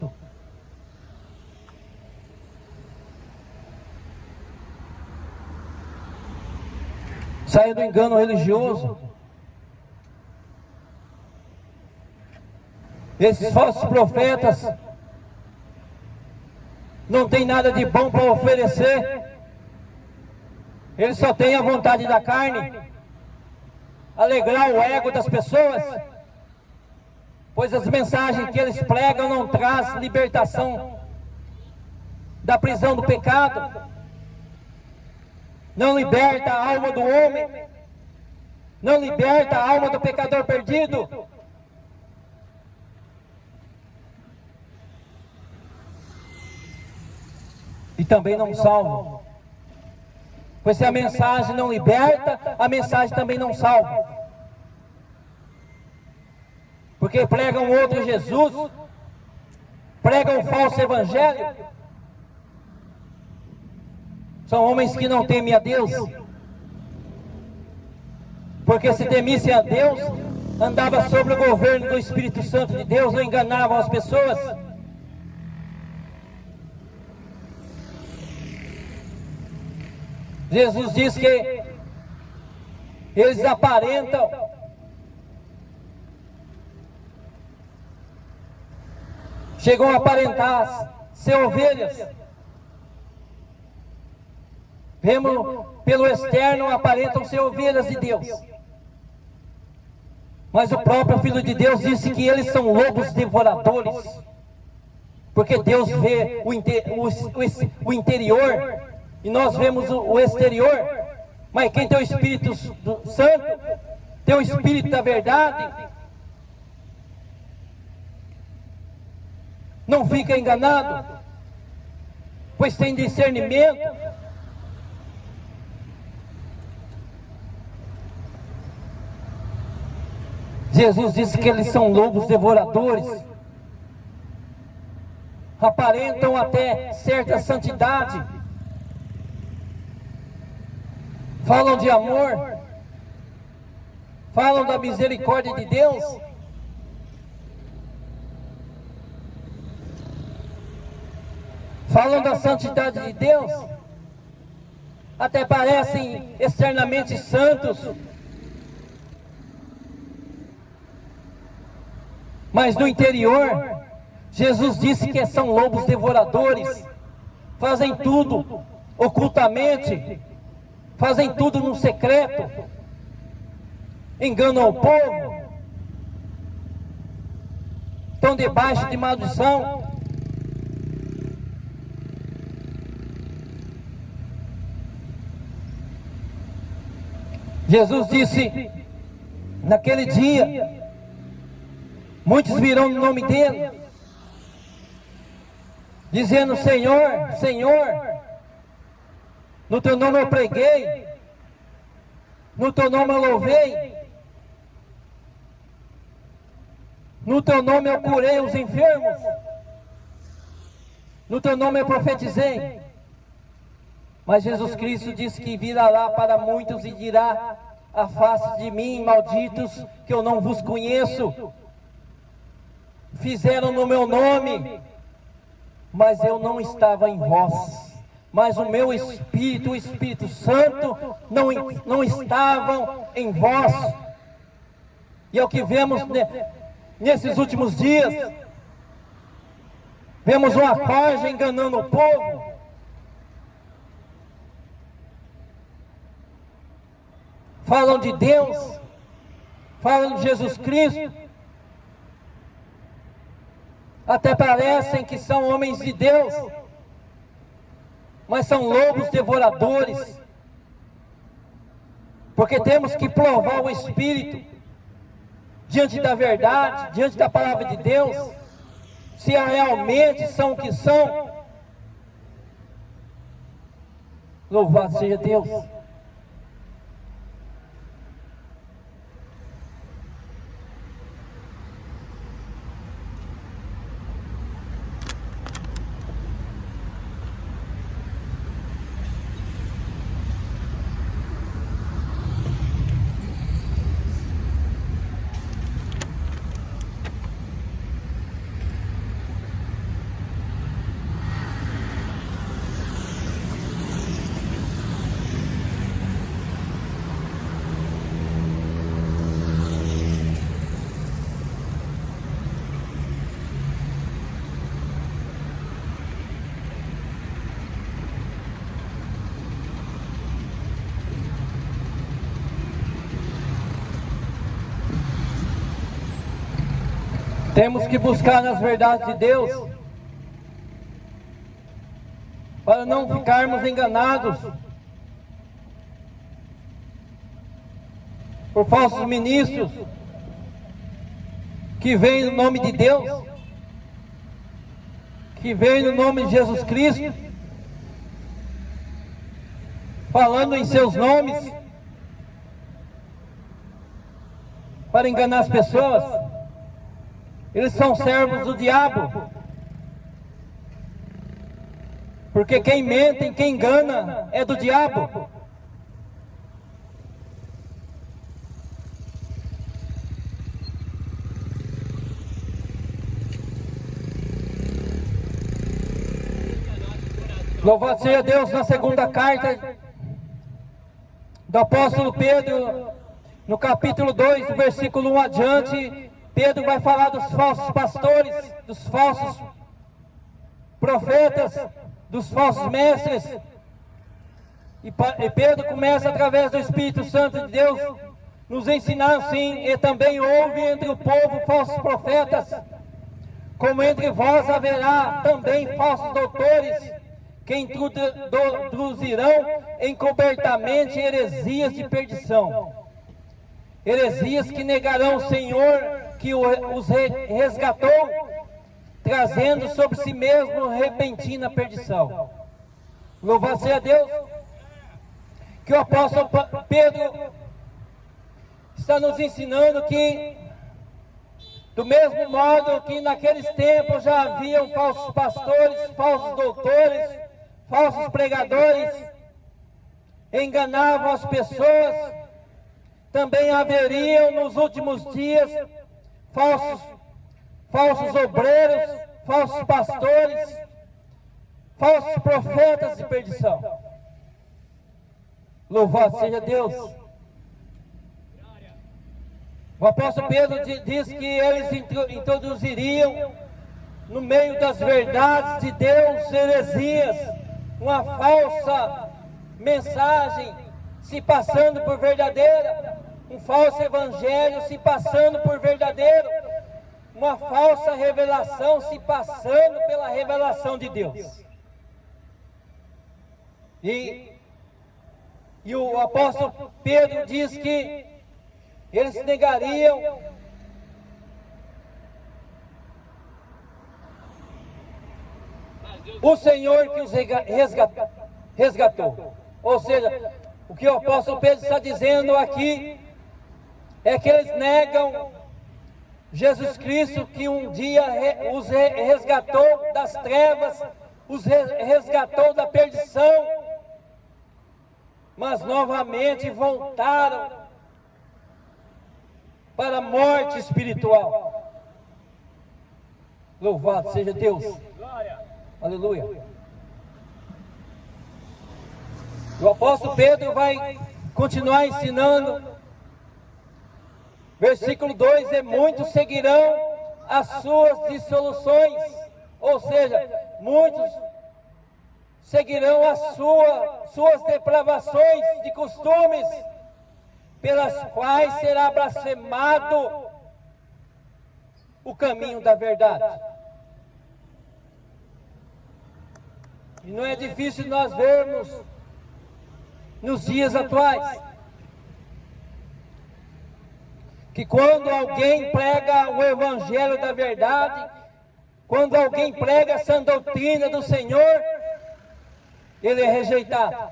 Saia do engano religioso. Esses falsos profetas não tem nada de bom para oferecer. Eles só têm a vontade da carne, alegrar o ego das pessoas, pois as mensagens que eles pregam não trazem libertação da prisão do pecado, não liberta a alma do homem, não liberta a alma do pecador perdido. E também não salva. Pois se a mensagem não liberta, a mensagem também não salva. Porque pregam outro Jesus, pregam um falso evangelho. São homens que não temem a Deus. Porque se temissem a Deus, andava sobre o governo do Espírito Santo de Deus, não enganavam as pessoas. Jesus diz que eles aparentam chegam a aparentar ser ovelhas. Vemos pelo externo aparentam ser ovelhas de Deus. Mas o próprio Filho de Deus disse que eles são lobos devoradores. Porque Deus vê o interior e nós vemos o exterior. Mas quem tem o Espírito Santo, tem o Espírito da verdade, não fica enganado, pois tem discernimento. Jesus disse que eles são lobos devoradores, aparentam até certa santidade, falam de amor, falam da misericórdia de Deus, falam da santidade de Deus, até parecem externamente santos, mas no interior, Jesus disse que são lobos devoradores, fazem tudo ocultamente, fazem tudo no secreto, enganam o povo, estão debaixo de maldição. Jesus disse, naquele dia, muitos virão no nome dele, dizendo: Senhor, Senhor, no teu nome eu preguei, no teu nome eu louvei, no teu nome eu curei os enfermos, no teu nome eu profetizei. Mas Jesus Cristo disse que virá lá para muitos e dirá: afaste de mim, malditos, que eu não vos conheço. Fizeram no meu nome, mas eu não estava em vós. Mas o meu Espírito, o Espírito Santo, não estavam em vós. E é o que vemos nesses últimos dias. Vemos uma corja enganando o povo. Falam de Deus, falam de Jesus Cristo, até parecem que são homens de Deus, mas são lobos devoradores, porque temos que provar o Espírito diante da verdade, diante da palavra de Deus, se realmente são o que são. Louvado seja Deus. Temos que buscar nas verdades de Deus, para não ficarmos enganados por falsos ministros que vêm no nome de Deus, que vêm no nome de Jesus Cristo, falando em seus nomes, para enganar as pessoas. Eles são servos do diabo, porque quem mente e quem engana é do diabo. Louvado seja Deus. Na segunda carta do apóstolo Pedro, no capítulo 2, do versículo 1 adiante, Pedro vai falar dos falsos pastores, dos falsos profetas, dos falsos mestres. E Pedro começa, através do Espírito Santo de Deus, nos ensinar assim: e também houve entre o povo falsos profetas, como entre vós haverá também falsos doutores, que introduzirão encobertamente heresias de perdição. Heresias que negarão o Senhor que os resgatou, trazendo sobre si mesmo repentina perdição. Louvado seja Deus, que o apóstolo Pedro está nos ensinando que, do mesmo modo que naqueles tempos já haviam falsos pastores, falsos doutores, falsos pregadores, enganavam as pessoas, também haveriam nos últimos dias falsos obreiros, falsos pastores, falsos profetas de perdição. Louvado seja Deus. O apóstolo Pedro diz que eles introduziriam no meio das verdades de Deus heresias, uma falsa mensagem se passando por verdadeira, um falso evangelho se passando por verdadeiro, uma falsa revelação se passando pela revelação de Deus. E o apóstolo Pedro diz que eles negariam o Senhor que os resgatou. Ou seja, o que o apóstolo Pedro está dizendo aqui é que eles negam Jesus Cristo, que um dia os resgatou das trevas, os resgatou da perdição, mas novamente voltaram para a morte espiritual. Louvado seja Deus. Aleluia. O apóstolo Pedro vai continuar ensinando. Versículo 2: e muitos seguirão as suas dissoluções. Ou seja, muitos seguirão as suas depravações de costumes, pelas quais será blasfemado o caminho da verdade. E não é difícil nós vermos nos dias atuais que quando alguém prega o evangelho da verdade, quando alguém prega a sã doutrina do Senhor, ele é rejeitado.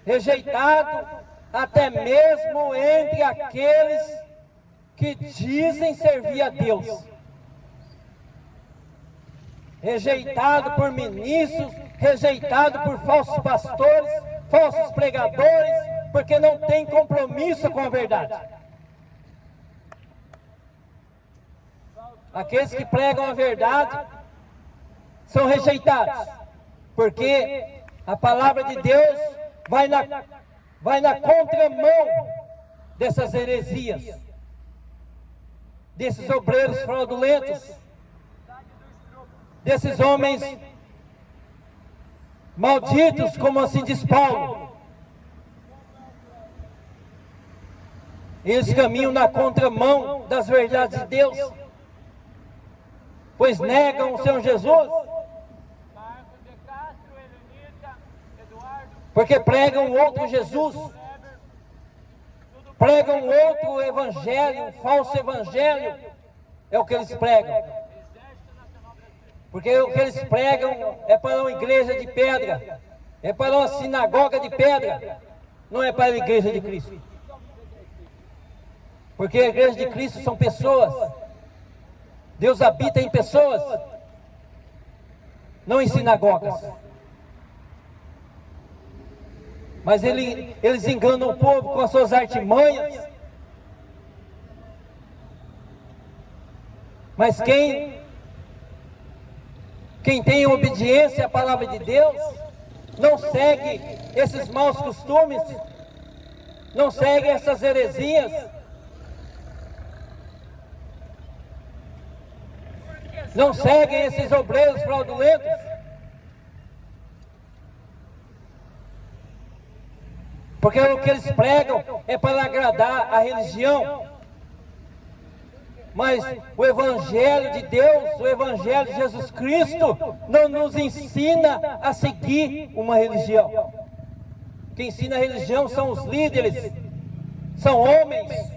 Rejeitado até mesmo entre aqueles que dizem servir a Deus. Rejeitado por ministros, rejeitado por falsos pastores, falsos pregadores, porque não tem compromisso com a verdade. Aqueles que pregam a verdade são rejeitados, porque a palavra de Deus vai na contramão dessas heresias, desses obreiros fraudulentos, desses homens malditos, como assim diz Paulo. Eles caminham na contramão das verdades de Deus, pois negam o Senhor Jesus, porque pregam outro Jesus, pregam outro evangelho, um falso evangelho, é o que eles pregam. Porque o que eles pregam é para uma igreja de pedra, é para uma sinagoga de pedra, não é para a igreja de Cristo. Porque a igreja de Cristo são pessoas, Deus habita em pessoas, não em sinagogas. Mas eles enganam o povo com as suas artimanhas. Mas quem tem obediência à palavra de Deus, não segue esses maus costumes, não segue essas heresias, não segue esses obreiros fraudulentos. Porque o que eles pregam é para agradar a religião. Mas o Evangelho de Deus, o Evangelho de Jesus Cristo, não nos ensina a seguir uma religião. Quem ensina a religião são os líderes, são homens.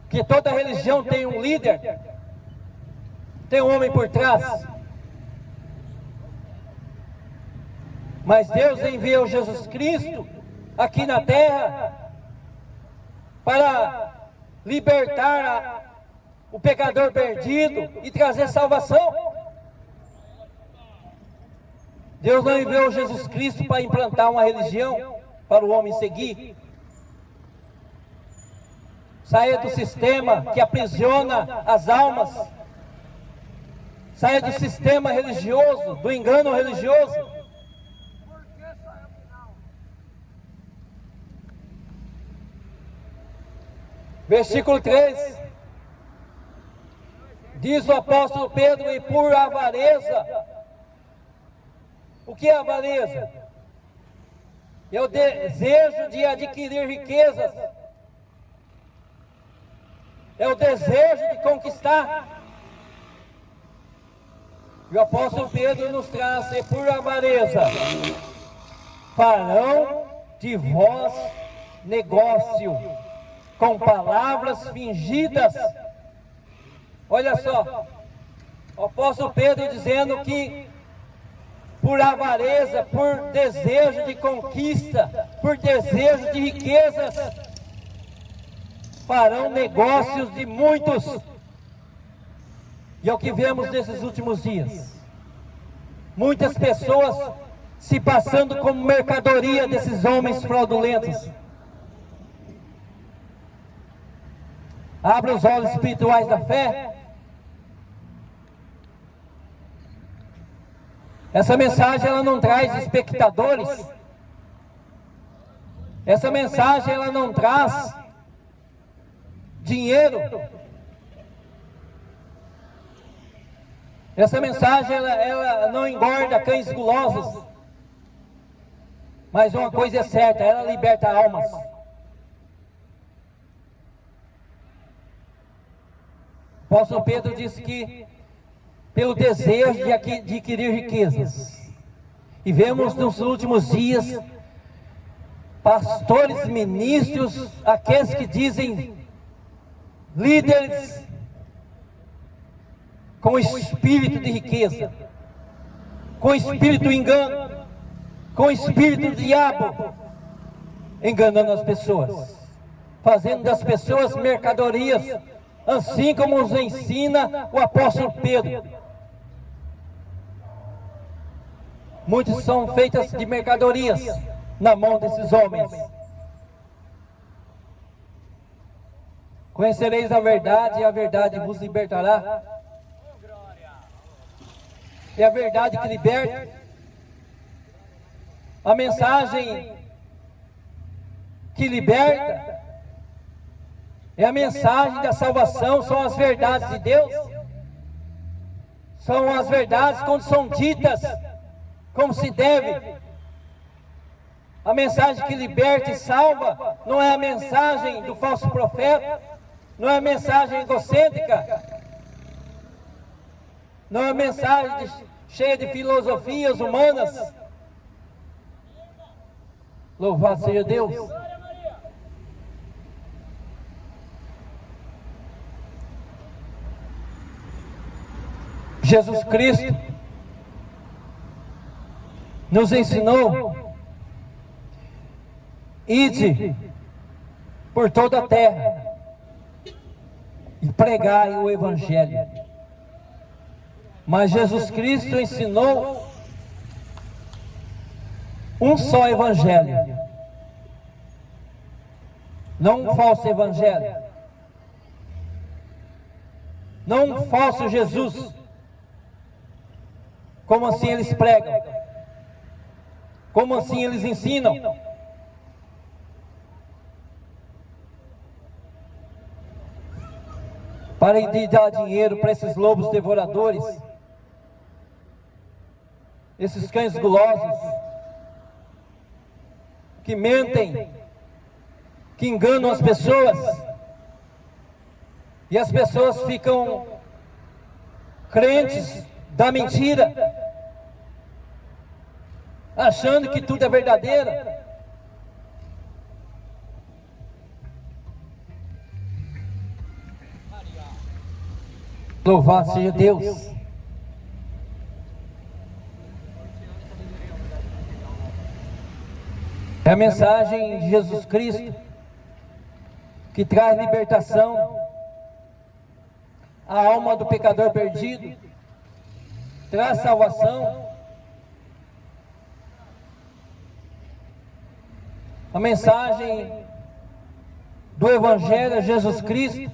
Que toda religião tem um líder, tem um homem por trás. Mas Deus enviou Jesus Cristo aqui na terra para libertar o pecador perdido e trazer salvação. Deus não enviou Jesus Cristo para implantar uma religião para o homem seguir. Saia do sistema que aprisiona as almas. Saia do sistema religioso, do engano religioso. Versículo 3, diz o apóstolo Pedro: e por avareza. O que é avareza? É o desejo de adquirir riquezas, é o desejo de conquistar. E o apóstolo Pedro nos traz: e por avareza farão de vós negócio com palavras fingidas. Olha só, o apóstolo Pedro dizendo que por avareza, por desejo de conquista, por desejo de riquezas, farão negócios de muitos. E é o que vemos nesses últimos dias. Muitas pessoas se passando como mercadoria desses homens fraudulentos. Abra os olhos espirituais da fé. Essa mensagem ela não traz espectadores. Essa mensagem ela não traz dinheiro. Essa mensagem ela não engorda cães gulosos. Mas uma coisa é certa, ela liberta almas. O apóstolo Pedro disse que pelo desejo de adquirir riquezas. E vemos nos últimos dias pastores, ministros, aqueles que dizem líderes com espírito de riqueza, com espírito do engano, com espírito do diabo, enganando as pessoas, fazendo das pessoas mercadorias, assim como nos ensina o apóstolo Pedro. Muitos são feitas de mercadorias na mão desses homens. Conhecereis a verdade e a verdade vos libertará. É a verdade que liberta. A mensagem que liberta é a mensagem da salvação, são as verdades de Deus. São as verdades quando são ditas como se deve. A mensagem que liberta e salva não é a mensagem do falso profeta, não é a mensagem egocêntrica, não é mensagem cheia de filosofias humanas. Louvado seja Deus. Jesus Cristo nos ensinou: ide por toda a terra e pregai o Evangelho. Mas Jesus Cristo ensinou um só Evangelho, não um falso Evangelho, não um falso Jesus, como assim eles pregam, como assim eles ensinam. Parem de dar dinheiro para esses lobos devoradores, esses cães gulosos, que mentem, que enganam as pessoas, e as pessoas ficam crentes da mentira, achando que tudo é verdadeiro. Louvado seja Deus. É a mensagem de Jesus Cristo que traz libertação à alma do pecador perdido, traz salvação. A mensagem do Evangelho de Jesus Cristo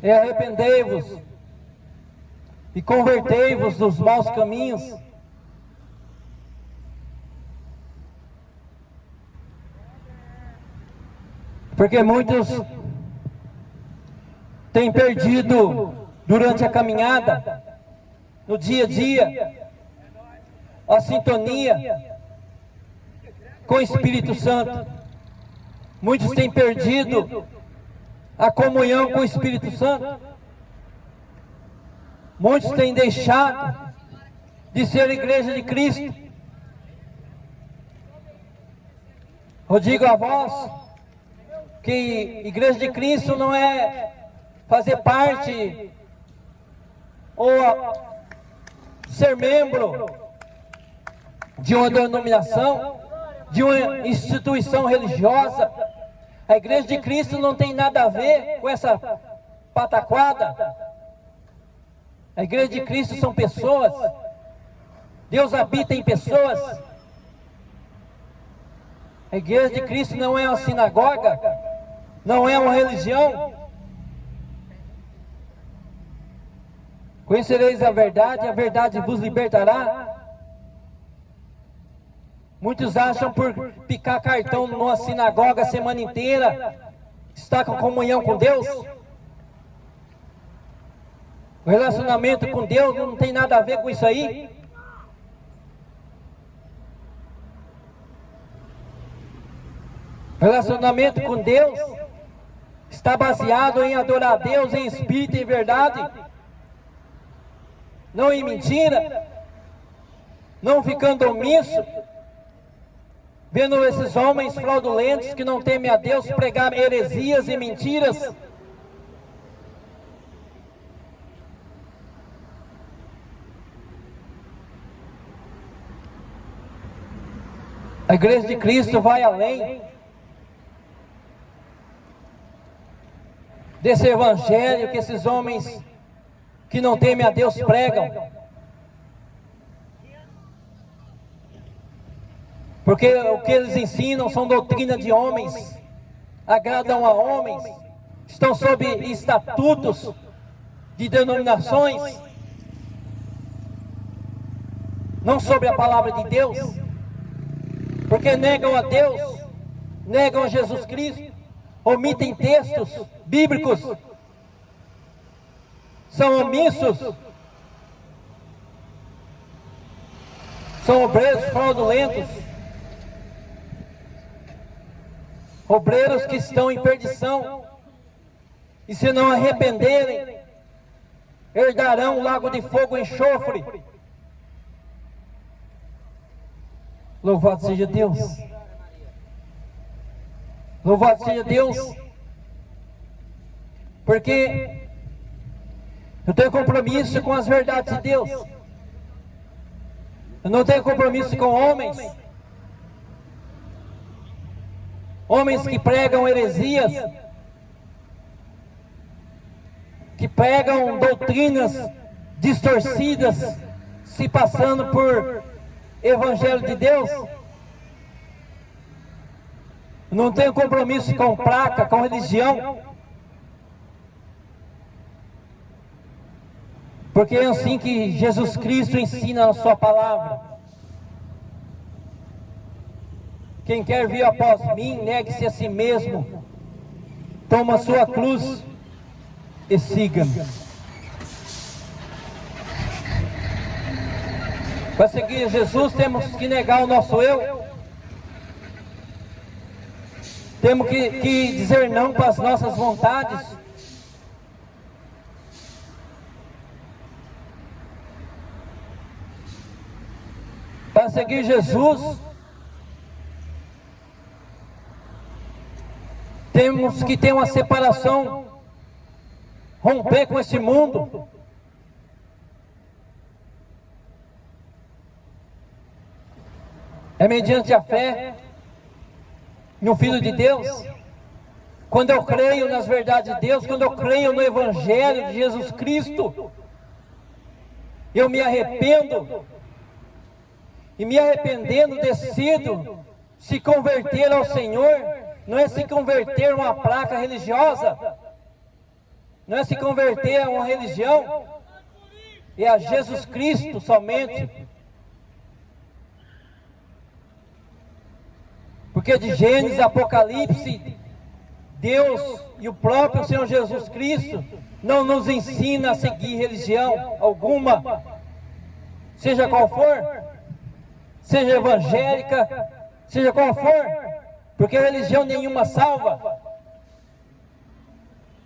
é: arrependei-vos e convertei-vos dos maus caminhos. Porque muitos têm perdido durante a caminhada, no dia a dia, a sintonia com o Espírito Santo. Muitos têm perdido a comunhão com o Espírito Santo. Muitos têm deixado de ser igreja de Cristo. Eu digo a vós que igreja de Cristo não é fazer parte ou ser membro de uma denominação, de uma instituição religiosa. A igreja de Cristo não tem nada a ver com essa pataquada. A igreja de Cristo são pessoas. Deus habita em pessoas. A igreja de Cristo não é uma sinagoga, não é uma religião. Conhecereis a verdade vos libertará. Muitos acham por picar cartão numa sinagoga a semana inteira está com comunhão com Deus. O relacionamento com Deus não tem nada a ver com isso aí. O relacionamento com Deus está baseado em adorar a Deus em espírito e em verdade, não em mentira, não ficando omisso, vendo esses homens fraudulentos que não temem a Deus pregar heresias e mentiras. A igreja de Cristo vai além desse evangelho que esses homens que não temem a Deus pregam. Porque o que eles ensinam são doutrina de homens, agradam a homens, estão sob estatutos de denominações, não sobre a palavra de Deus, porque negam a Deus, negam a Jesus Cristo, omitem textos bíblicos, são omissos, são obreiros fraudulentos, obreiros que estão em perdição, e se não arrependerem, herdarão o lago de fogo e enxofre. Louvado seja Deus. Louvado seja Deus. Porque eu tenho compromisso com as verdades de Deus. Eu não tenho compromisso com homens. Homens que pregam heresias, que pregam doutrinas distorcidas, se passando por Evangelho de Deus. Não tenho compromisso com placa, com religião, porque é assim que Jesus Cristo ensina na sua palavra. Quem quer vir após mim, negue-se a si mesmo, toma a sua cruz e siga-me. Para seguir Jesus, temos que negar o nosso eu. Temos que dizer não para as nossas vontades. Para seguir Jesus, temos que ter uma separação, romper com esse mundo. É mediante a fé no Filho de Deus. Quando eu creio nas verdades de Deus, quando eu creio no Evangelho de Jesus Cristo, eu me arrependo. E me arrependendo, decido se converter ao Senhor. Não é se converter a uma placa religiosa, não é se converter a uma religião, é a Jesus Cristo somente. Porque de Gênesis, Apocalipse, Deus e o próprio Senhor Jesus Cristo não nos ensina a seguir religião alguma, seja qual for, seja evangélica, seja qual for, porque religião nenhuma salva.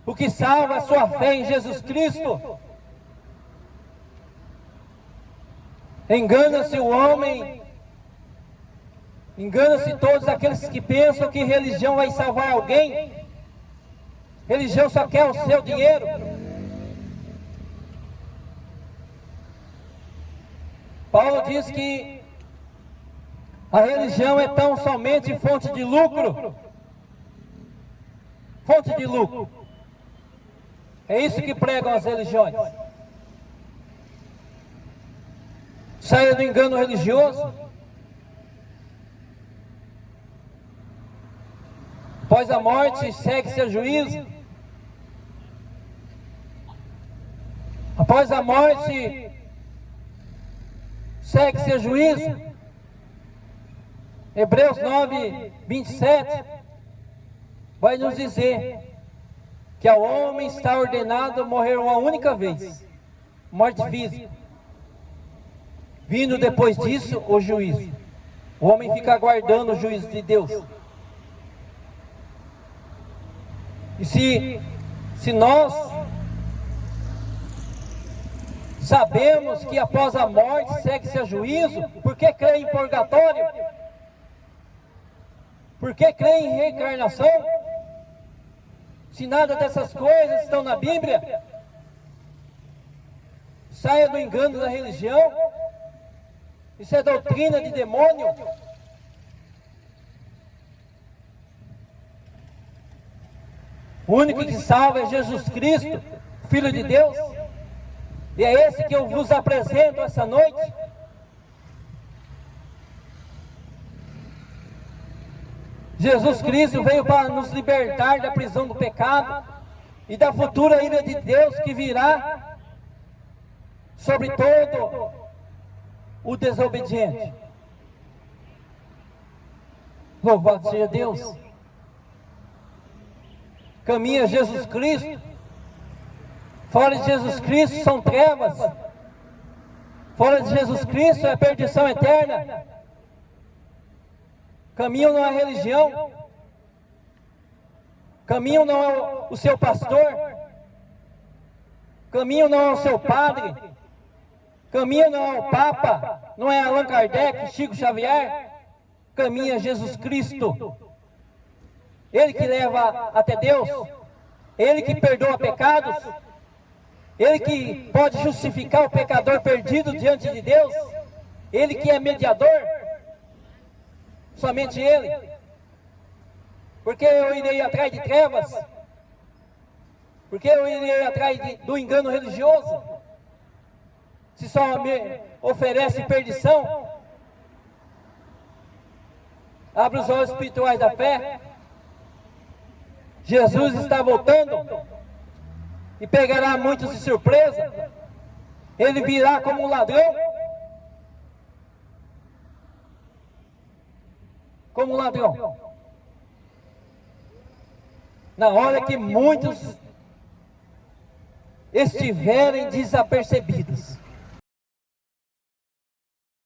O que salva é a sua fé em Jesus Cristo. Engana-se o homem, engana-se todos aqueles que pensam que religião vai salvar alguém. Religião só quer o seu dinheiro. Paulo diz que a religião é tão somente fonte de lucro. Fonte de lucro. É isso que pregam as religiões. Saia do engano religioso. Após a morte, segue-se a juízo. Após a morte, segue-se a juízo. Hebreus 9, 27 vai nos dizer que ao homem está ordenado morrer uma única vez, morte física. Vindo depois disso o juízo. O homem fica aguardando o juízo de Deus. E se nós sabemos que após a morte segue-se a juízo, por que crê em purgatório? Por que crê em reencarnação? Se nada dessas coisas estão na Bíblia, saia do engano da religião. Isso é doutrina de demônio. O único que salva é Jesus Cristo, Filho de Deus. E é esse que eu vos apresento essa noite. Jesus Cristo veio para nos libertar da prisão do pecado e da futura ira de Deus que virá sobre todo o desobediente. Louvado seja Deus. Caminha Jesus Cristo. Fora de Jesus Cristo são trevas. Fora de Jesus Cristo é perdição eterna. Caminho não é religião. Caminho não é o seu pastor. Caminho não é o seu padre, caminho não é o Papa, não é Allan Kardec, Chico Xavier, caminho é Jesus Cristo. Ele que leva até Deus, Ele que perdoa pecados, Ele que pode justificar o pecador perdido diante de Deus, Ele que é mediador, somente Ele. Porque eu irei atrás de trevas? Porque eu irei atrás do engano religioso? Se só me oferece perdição? Abra os olhos espirituais da fé. Jesus está voltando e pegará muitos de surpresa. Ele virá como um ladrão. Como um ladrão. Na hora que muitos estiverem desapercebidos.